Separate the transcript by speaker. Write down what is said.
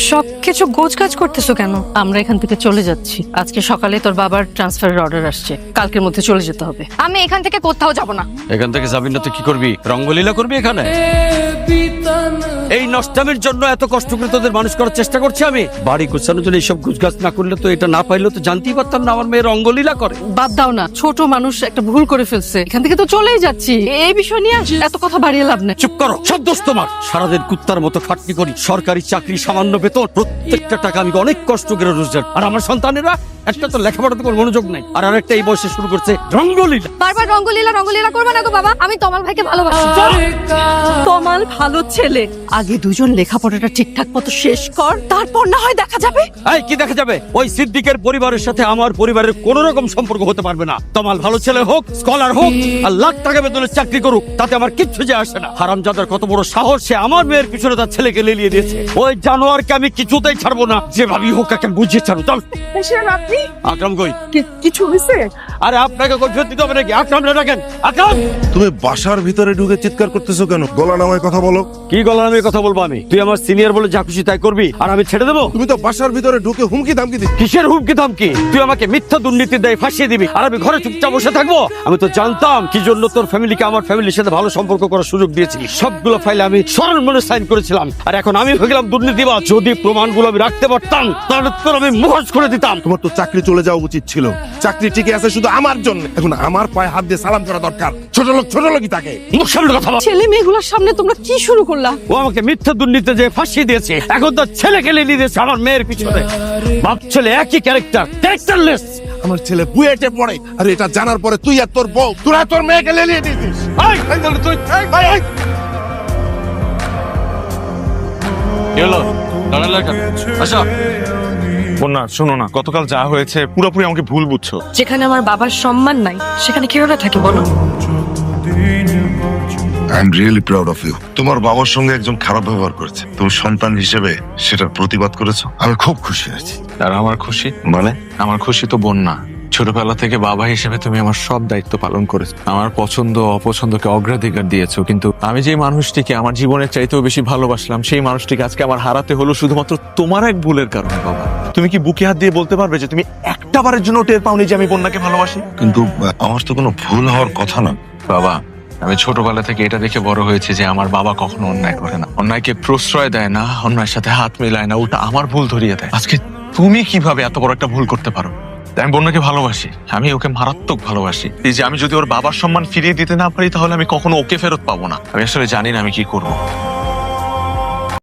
Speaker 1: সবকিছু গোছগাছ করতেছো কেন? আমরা এখান থেকে চলে যাচ্ছি। আজকে সকালে তোর বাবার ট্রান্সফারের অর্ডার আসছে, কালকের মধ্যে চলে যেতে হবে।
Speaker 2: আমি এখান থেকে কোথাও যাব না।
Speaker 3: এখান থেকে যাবি না তো কি করবি? রঙ্গলীলা করবি এখানে? এই নষ্টামির জন্য এত কষ্ট করে তোদের মানুষ করার চেষ্টা করছি আমি। বাড়ি গোছানোর জন্য এইসব গুছগাছ না করলে তো, এটা না পাইলে তো জানতেই পারতাম না আমার মেয়ে রঙ্গলীলা করে।
Speaker 1: বাদ দাও না, ছোট মানুষ একটা ভুল করে ফেলছে, এখান থেকে তো চলেই যাচ্ছি। এই বিষয় নিয়ে এত কথা বাড়িয়ে লাভ নেই।
Speaker 3: চুপ করো, সব দোষ তোমার। সারাদিন কুত্তার মতো খাটনি করি, সরকারি চাকরি, সামান্য বেতন, প্রত্যেকটা টাকা আমি অনেক কষ্ট করে রোজগার। আর আমার সন্তানেরা একটা তো লেখাপড়াতে কোনো মনোযোগ নাই, আর আরেকটা এই বয়সে শুরু করছে রঙ্গলীলা।
Speaker 2: বারবার রঙ্গলীলা করবে না তো বাবা। আমি তমাল ভাইকে ভালোবাসি।
Speaker 1: তমাল ভালো ছেলে, আগে দুজন লেখাপড়াটা ঠিকঠাক মতো শেষ কর, তারপর না হয় দেখা যাবে।
Speaker 3: এই কি দেখা যাবে? ওই সিদ্দিকের পরিবারের সাথে আমার পরিবারের কোন রকম সম্পর্ক হতে পারবে না। তমাল ভালো ছেলে হোক, স্কলার হোক, আর লাখ টাকা বেতনের চাকরি করুক, তাতে আমার কিচ্ছু যায় আসে না। হারামজাদার কত বড় সাহস, সে আমার মেয়ের পিছনে তার ছেলেকে লেলিয়ে দিয়েছে। ওই জানোয়ারকে আমি কিছুতেই ছাড়বো না, যেভাবেই হোক একে বুঝিয়ে ছাড়ো। চল।
Speaker 1: আপনি
Speaker 3: আকরাম কই?
Speaker 1: কিছু হয়েছে?
Speaker 3: আরে আপনাকে কৈফিয়ত দিতে হবে নাকি? আকরাম রে ডাকেন। আকরাম!
Speaker 4: তুমি বাসার ভিতরে ঢুকে চিৎকার করতেছো কেন? গলা নামায় কথা বলো।
Speaker 3: কি গলা নামিয়ে কথা বলবো আমি? তুই আমার সিনিয়র বলে যা খুশি তাই করবি, আর আমি ছেড়ে দেবো?
Speaker 4: তুমি তো বাসার ভিতরে ঢুকে হুমকি ধামকি দিচ্ছ।
Speaker 3: কিসের হুমকি ধামকি? তুই আমাকে মিথ্যা দুর্নীতির দায়ে ফাঁসিয়ে দিবি, আর আমি ঘরে চুপচাপ বসে থাকবো? আমি তো জানতাম কি জন্য তোর ফ্যামিলিকে আমার ফ্যামিলির সাথে ভালো সম্পর্ক করার সুযোগ দিয়েছিলি। সবগুলো ফাইলে আমি সরল মনে সাইন করেছিলাম, আর এখন আমি হয়ে গেলাম দুর্নীতিবাজ। যদি প্রমাণগুলো আমি রাখতে পারতাম, তাহলে তোর আমি মুখোশ করে দিতাম।
Speaker 4: তোমার তো চাকরি চলে যাওয়া উচিত ছিল। চাকরি টিকে আছে শুধু আমার জন্য। এখন আমার পায়ে হাত দিয়ে সালাম করা দরকার। ছোট লোকই তাকে।
Speaker 3: মুখ সামনে কথা বল।
Speaker 1: ছেলে মেয়েগুলোর সামনে তোমরা কি শুরু করলা?
Speaker 3: ও আমাকে মিথ্যা দুর্নীতি যে ফাঁসিয়ে দিয়েছে, এখন তো ছেলেকে লেলিয়ে দিয়েছে আমার মেয়ের পিছনে। বাপ ছেলে একই ক্যারেক্টারলেস।
Speaker 4: আমার ছেলে বুয়েটে পড়ে, আর এটা জানার পরে তুই আর তোর বউ, তোরা তোর মেয়েকে লেলিয়ে দিয়েছিস।
Speaker 3: আচ্ছা
Speaker 5: বন্যা, শোনো না, গতকাল যা হয়েছে পুরোপুরি আমাকে ভুল বুঝছো।
Speaker 1: যেখানে আমার বাবার সম্মান নাই, সেখানে কিভাবে থাকে বলো?
Speaker 6: I am really proud of you. তোমার বাবার সঙ্গে একজন খারাপ ব্যবহার করেছে, তুমি সন্তান হিসেবে সেটার প্রতিবাদ করেছো। আমি খুব খুশি আছি।
Speaker 5: আর আমার খুশি
Speaker 6: মানে?
Speaker 5: আমার খুশি তো বন্যা, ছোটবেলা থেকে বাবা হিসেবে তুমি আমার সব দায়িত্ব পালন করেছো। আমার পছন্দ অপছন্দকে অগ্রাধিকার দিয়েছো, কিন্তু আমি যে মানুষটিকে আমার জীবনের চাইতেও বেশি ভালোবাসলাম, সেই মানুষটিকে আজকে আমার হারাতে হলো শুধুমাত্র তোমার এক ভুলের কারণে। বাবা, তুমি কি বুকে হাত দিয়ে বলতে পারবে যে তুমি একটা বারের জন্য টের পাওনি যে আমি বন্যাকে ভালোবাসি?
Speaker 6: কিন্তু আমার তো কোনো ভুল হওয়ার কথা না।
Speaker 5: বাবা, আমি ছোটবেলা থেকে এটা দেখে বড় হয়েছে যে আমার বাবা কখনো অন্যায় করে না, অন্যায়কে প্রশ্রয় দেয় না, অন্যায়ের সাথে হাত মেলায় না, উল্টা আমার ভুল ধরিয়ে দেয়। আজকে তুমি কিভাবে এত বড় একটা ভুল করতে পারো? আমি বন্যাকে ভালোবাসি, আমি ওকে মারাত্মক ভালোবাসি। এই যে আমি যদি ওর বাবার সম্মান ফিরিয়ে দিতে না পারি, তাহলে আমি কখনো ওকে ফেরত পাবো না। আমি আসলে জানি না আমি কি করবো।